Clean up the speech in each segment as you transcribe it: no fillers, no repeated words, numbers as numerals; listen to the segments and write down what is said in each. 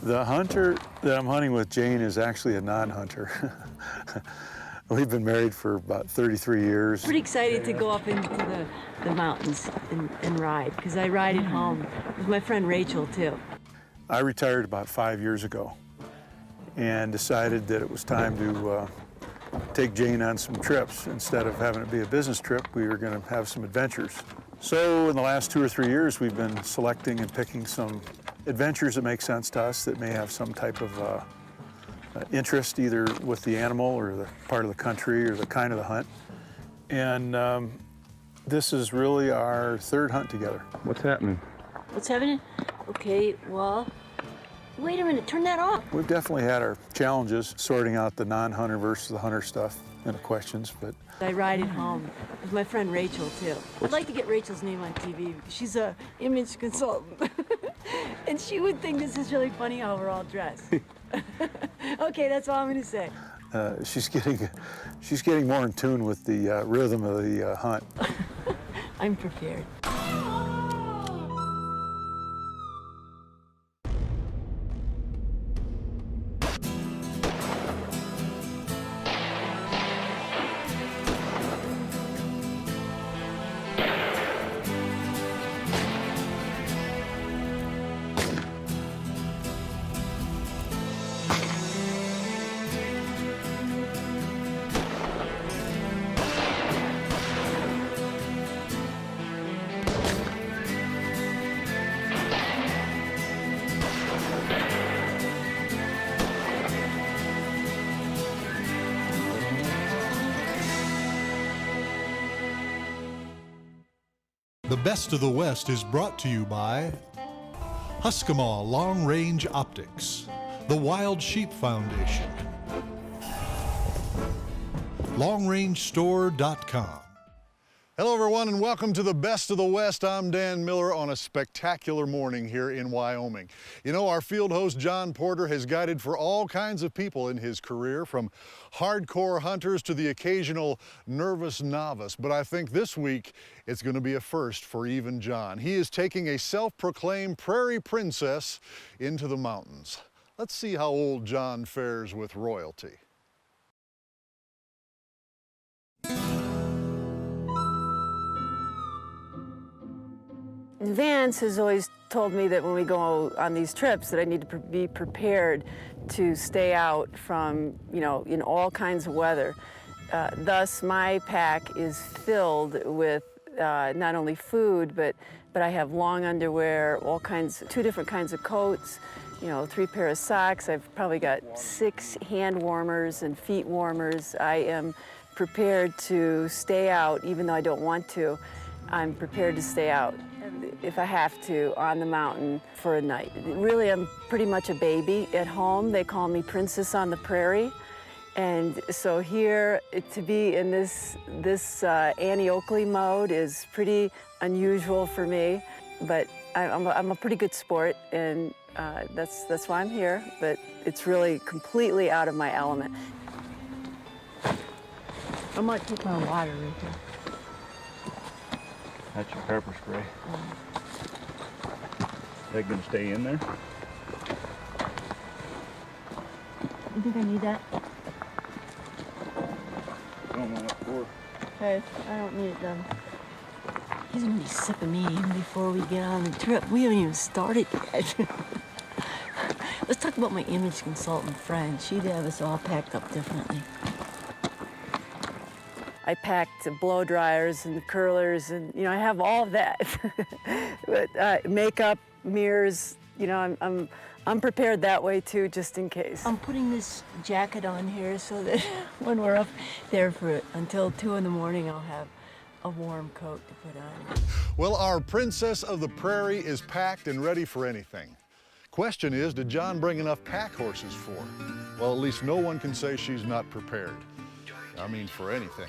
The hunter that I'm hunting with, Jane, is actually a non-hunter. We've been married for about 33 years. Pretty excited to go up into the mountains and ride, because I ride at home with my friend Rachel, too. I retired about 5 years ago and decided that it was time to take Jane on some trips. Instead of having it be a business trip, we were going to have some adventures. So in the last 2 or 3 years, we've been selecting and picking some adventures that make sense to us, that may have some type of interest either with the animal or the part of the country or the kind of the hunt. And this is really our third hunt together. What's happening? What's happening? Okay, well, wait a minute, turn that off. We've definitely had our challenges sorting out the non-hunter versus the hunter stuff in the questions, but I ride at home with my friend Rachel, too. I'd like to get Rachel's name on TV. She's an image consultant. And she would think this is really funny how we're all dressed. Okay, that's all I'm going to say. She's getting more in tune with the rhythm of the hunt. I'm prepared. The Best of the West is brought to you by Huskamaw Long Range Optics, the Wild Sheep Foundation, LongRangeStore.com. Hello everyone and welcome to the Best of the West. I'm Dan Miller on a spectacular morning here in Wyoming. You know, our field host John Porter has guided for all kinds of people in his career, from hardcore hunters to the occasional nervous novice. But I think this week it's going to be a first for even John. He is taking a self-proclaimed prairie princess into the mountains. Let's see how old John fares with royalty. Vance has always told me that when we go on these trips that I need to be prepared to stay out from, in all kinds of weather. Thus, my pack is filled with not only food, but I have long underwear, two different kinds of coats, 3 pair of socks. I've probably got 6 hand warmers and feet warmers. I am prepared to stay out, even though I don't want to. I'm prepared to stay out if I have to on the mountain for a night. Really, I'm pretty much a baby at home. They call me Princess on the Prairie. And so here, to be in this Annie Oakley mode is pretty unusual for me. But I'm a pretty good sport, and that's why I'm here. But it's really completely out of my element. I might put my water in here. That's your pepper spray. They gonna stay in there? You think I need that? I don't know what for. Okay, I don't need it then. He's gonna be sipping me even before we get on the trip. We haven't even started yet. Let's talk about my image consultant friend. She'd have us all packed up differently. I packed blow dryers and curlers, and I have all of that. But makeup, mirrors, I'm prepared that way too, just in case. I'm putting this jacket on here so that when we're up there until 2 in the morning, I'll have a warm coat to put on. Well, our Princess of the Prairie is packed and ready for anything. Question is, did John bring enough pack horses for her? Well, at least no one can say she's not prepared. I mean, for anything.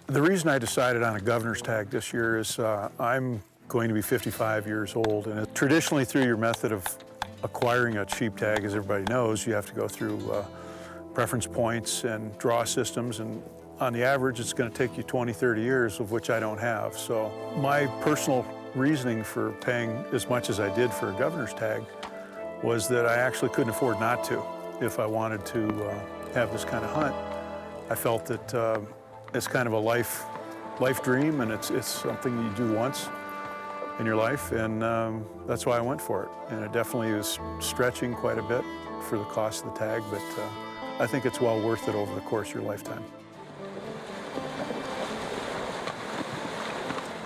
The reason I decided on a governor's tag this year is I'm going to be 55 years old, and traditionally through your method of acquiring a sheep tag, as everybody knows, you have to go through preference points and draw systems, and on the average, it's going to take you 20, 30 years, of which I don't have. So my personal reasoning for paying as much as I did for a governor's tag was that I actually couldn't afford not to if I wanted to have this kind of hunt. I felt that it's kind of a life dream, and it's something you do once in your life, and that's why I went for it. And it definitely is stretching quite a bit for the cost of the tag, but I think it's well worth it over the course of your lifetime.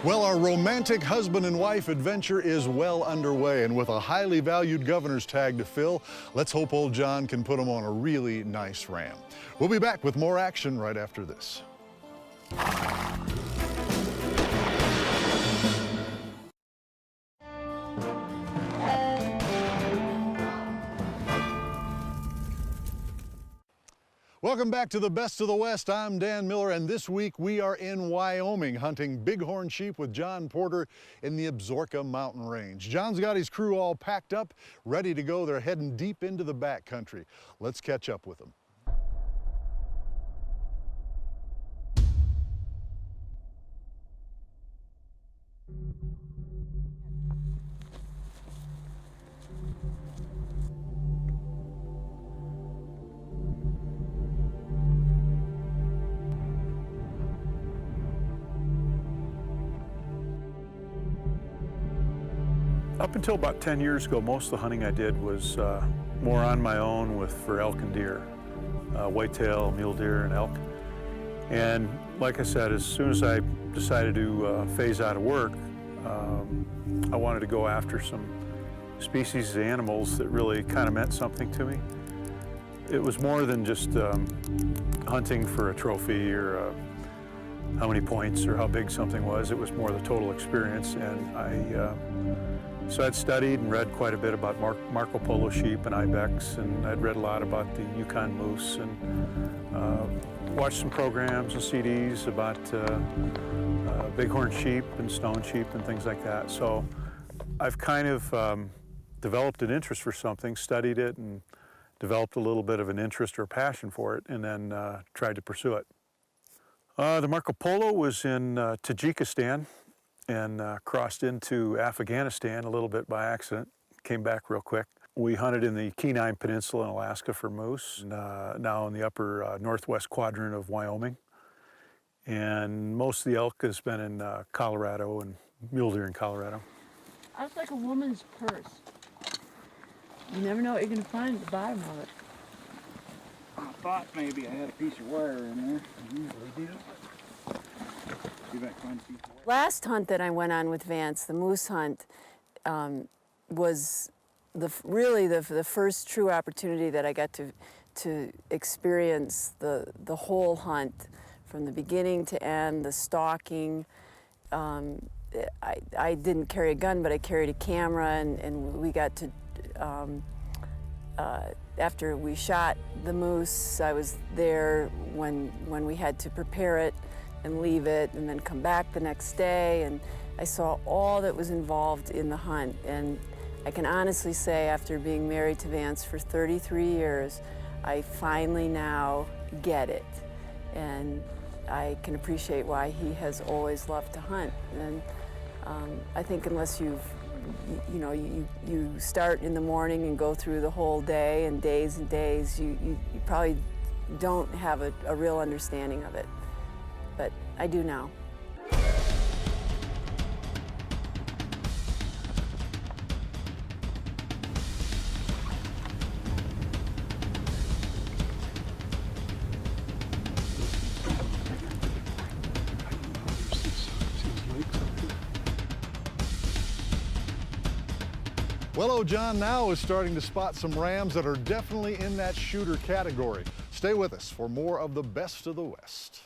Well, our romantic husband and wife adventure is well underway, and with a highly valued governor's tag to fill, let's hope old John can put him on a really nice ram. We'll be back with more action right after this. Welcome back to the Best of the West. I'm Dan Miller, and this week we are in Wyoming hunting bighorn sheep with John Porter in the Absaroka Mountain Range. John's got his crew all packed up, ready to go. They're heading deep into the backcountry. Let's catch up with them. Up until about 10 years ago, most of the hunting I did was more on my own for elk and deer, whitetail, mule deer, and elk. And like I said, as soon as I decided to phase out of work, I wanted to go after some species of animals that really kind of meant something to me. It was more than just hunting for a trophy or how many points or how big something was. It was more the total experience, and so I'd studied and read quite a bit about Marco Polo sheep and ibex, and I'd read a lot about the Yukon moose, and watched some programs and CDs about bighorn sheep and stone sheep and things like that. So I've kind of developed an interest for something, studied it, and developed a little bit of an interest or passion for it, and then tried to pursue it. The Marco Polo was in Tajikistan, and crossed into Afghanistan a little bit by accident, came back real quick. We hunted in the Kenai Peninsula in Alaska for moose, and, now in the upper northwest quadrant of Wyoming. And most of the elk has been in Colorado, and mule deer in Colorado. That's like a woman's purse. You never know what you're going to find at the bottom of it. I thought maybe I had a piece of wire in there. I usually do. See if I can find a piece of wire. Last hunt that I went on with Vance, the moose hunt, was really the first true opportunity that I got to experience the whole hunt from the beginning to end, the stalking. I didn't carry a gun, but I carried a camera, and we got to, after we shot the moose, I was there when we had to prepare it and leave it and then come back the next day, and I saw all that was involved in the hunt. And I can honestly say, after being married to Vance for 33 years, I finally now get it. And I can appreciate why he has always loved to hunt. And I think unless you start in the morning and go through the whole day and days, you probably don't have a real understanding of it. But I do now. Well, old John now is starting to spot some rams that are definitely in that shooter category. Stay with us for more of the Best of the West.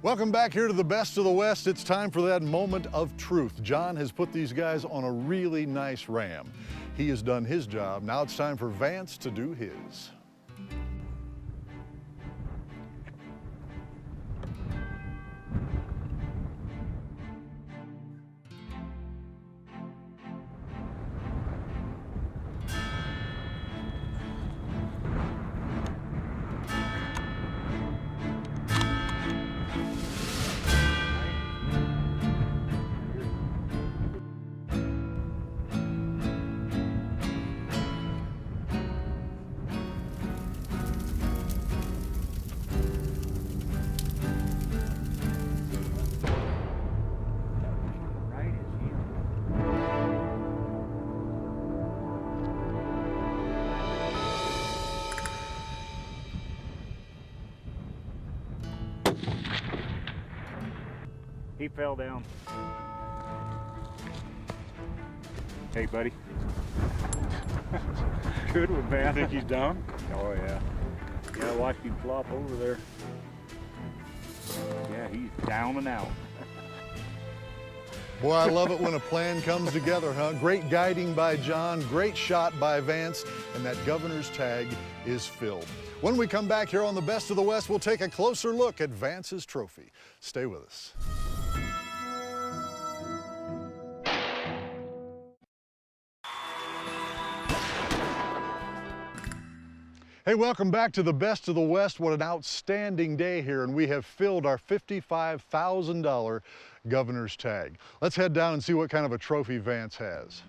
Welcome back here to the Best of the West. It's time for that moment of truth. John has put these guys on a really nice ram. He has done his job. Now it's time for Vance to do his. He fell down. Hey, buddy. Good one, man. Think he's down? Oh, yeah. Yeah, I watched him flop over there. Yeah, he's down and out. Boy, I love it when a plan comes together, huh? Great guiding by John, great shot by Vance, and that governor's tag is filled. When we come back here on the Best of the West, we'll take a closer look at Vance's trophy. Stay with us. Hey, welcome back to the Best of the West. What an outstanding day here, and we have filled our $55,000 governor's tag. Let's head down and see what kind of a trophy Vance has.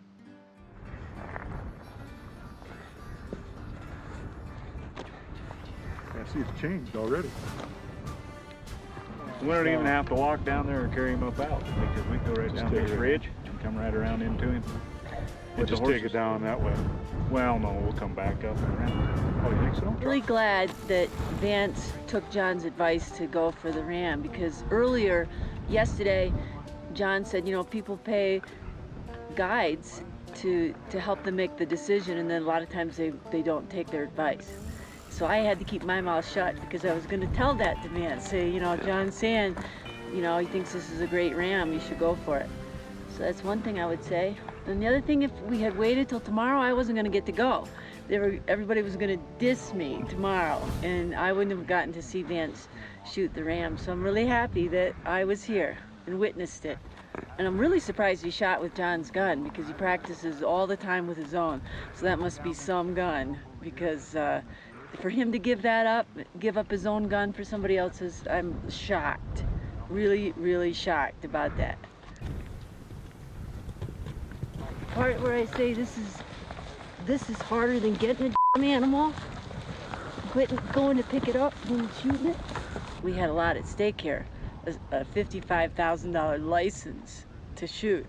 I see it's changed already. We don't even have to walk down there and carry him up out because we go right down this ridge and come right around into him. We'll just take it down that way. Well, no, we'll come back up and around. Oh, you think so? Really glad that Vance took John's advice to go for the ram, because earlier, yesterday, John said, you know, people pay guides to help them make the decision, and then a lot of times they don't take their advice. So I had to keep my mouth shut because I was going to tell that to Vance, say, you know, John's saying, you know, he thinks this is a great ram, you should go for it. So that's one thing I would say. And the other thing, if we had waited till tomorrow, I wasn't going to get to go. Everybody was going to diss me tomorrow, and I wouldn't have gotten to see Vance shoot the ram. So I'm really happy that I was here and witnessed it. And I'm really surprised he shot with John's gun, because he practices all the time with his own. So that must be some gun, because for him to give up his own gun for somebody else's, I'm shocked. Really, really shocked about that. Part where I say this is harder than getting a damn animal, going to pick it up and shooting it. We had a lot at stake here, a $55,000 license to shoot,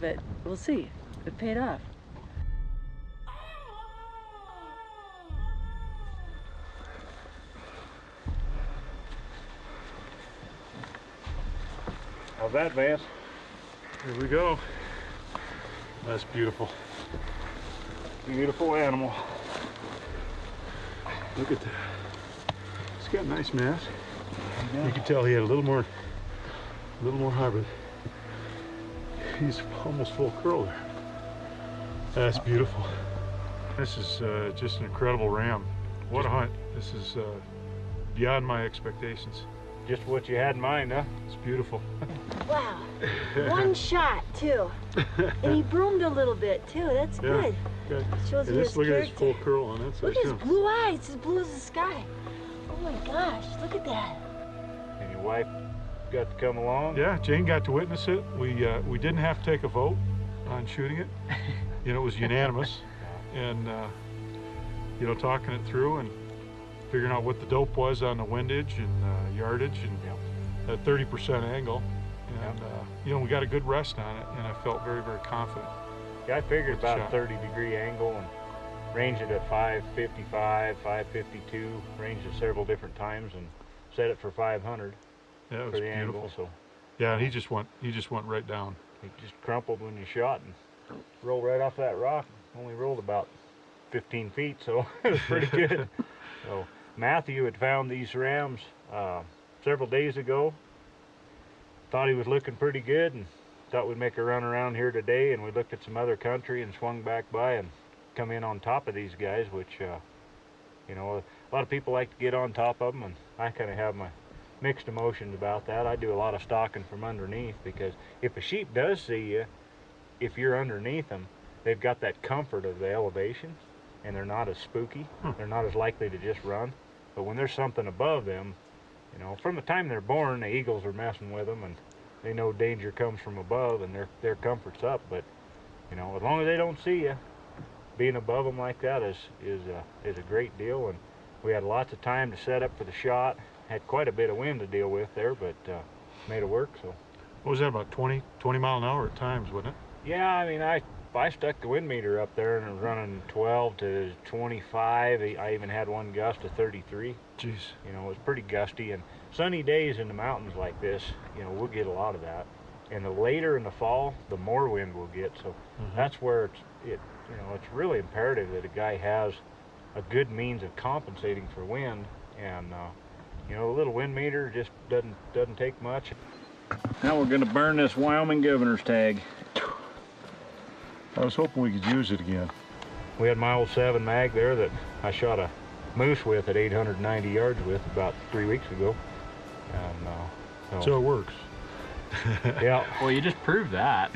but we'll see. It paid off. How's that, Vance? Here we go. That's beautiful. Beautiful animal. Look at that. It's got a nice mass. You can tell he had a little more hybrid. He's almost full curl there. That's beautiful. This is just an incredible ram. What a hunt. This is beyond my expectations. Just what you had in mind, huh? It's beautiful. Wow, one shot too, and he broomed a little bit too. That's good. Good. Shows And his look at his character. full curl on that side Look at his too. blue eyes, as blue as the sky. Oh my gosh, look at that. And your wife got to come along? Yeah, Jane got to witness it. We didn't have to take a vote on shooting it. You know, it was unanimous, and you know, talking it through and figuring out what the dope was on the windage and yardage and that 30% angle. And you know, we got a good rest on it, and I felt very, very confident. Yeah, I figured about Shot. a 30-degree angle and ranged it at 555, 552, ranged it several different times and set it for 500 Yeah, it for was the beautiful. angle. So Yeah, and he just went right down. he just crumpled when you shot and rolled right off that rock. Only rolled about 15 feet, so it was pretty good. So Matthew had found these rams several days ago. Thought he was looking pretty good and thought we'd make a run around here today, and we looked at some other country and swung back by and come in on top of these guys, which you know, a lot of people like to get on top of them, and I kind of have my mixed emotions about that. I do a lot of stalking from underneath, because if a sheep does see you, if you're underneath them, they've got that comfort of the elevation, and they're not as spooky. They're not as likely to just run. But when there's something above them, you know, from the time they're born, the eagles are messing with them, and they know danger comes from above, and their comfort's up. But you know, as long as they don't see you, being above them like that is a great deal. And we had lots of time to set up for the shot. Had quite a bit of wind to deal with there, but made it work. So What was that, about 20 mile an hour at times, wasn't it? yeah, I mean, I stuck the wind meter up there, and it was running 12 to 25. I even had one gust of 33. Jeez. You know, it was pretty gusty, and sunny days in the mountains like this, you know, we'll get a lot of that. And the later in the fall, the more wind we'll get. So that's where you know, it's really imperative that a guy has a good means of compensating for wind. And you know, a little wind meter just doesn't take much. Now we're gonna burn this Wyoming governor's tag. I was hoping we could use it again. We had my old 7 mag there that I shot a moose with at 890 yards with about 3 weeks ago. And So it works. yeah. Well, you just proved that.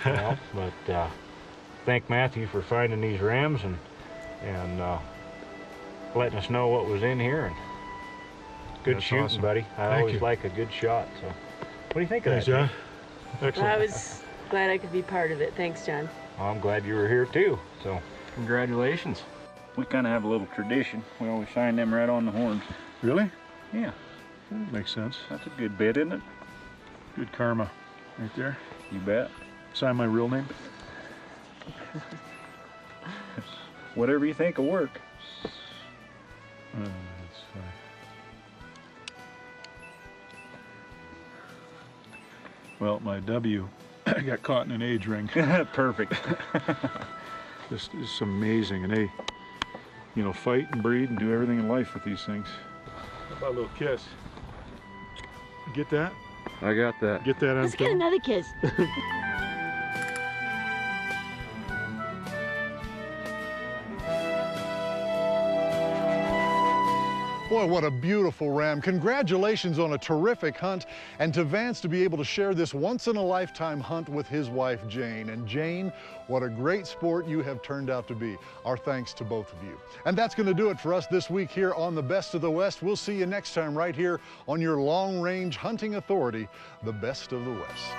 Well, but thank Matthew for finding these rams and letting us know what was in here. And good That's shooting, awesome. buddy. I Thank always you. like a good shot. So, what do you think of Thanks, that? John. Jay? Excellent. I was glad I could be part of it. Thanks, John. Well, I'm glad you were here too. So, Congratulations. We kind of have a little tradition. We always shine them right on the horns. Really? Yeah, That makes sense. that's a good bit, isn't it? Good karma right there. You bet. Sign my real name. Whatever you think will work. That's fine. Well, my W got caught in an age ring. Perfect. This is amazing, and they, you know, fight and breed and do everything in life with these things. How about a little kiss? You get that? I got that. Get that on Let's get film? another kiss. Boy, what a beautiful ram. Congratulations on a terrific hunt, and to Vance to be able to share this once-in-a-lifetime hunt with his wife, Jane. And Jane, what a great sport you have turned out to be. Our thanks to both of you. And that's going to do it for us this week here on the Best of the West. We'll see you next time right here on your long-range hunting authority, the Best of the West.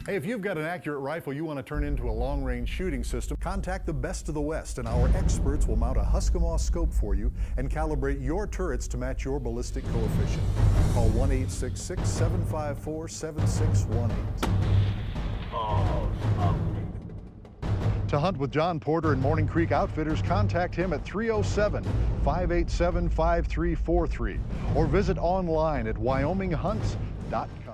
Hey, if you've got an accurate rifle you want to turn into a long-range shooting system, contact the Best of the West, and our experts will mount a Husqvarna scope for you and calibrate your turrets to match your ballistic coefficient. Call 1-866-754-7618. To hunt with John Porter and Morning Creek Outfitters, contact him at 307-587-5343 or visit online at wyominghunts.com.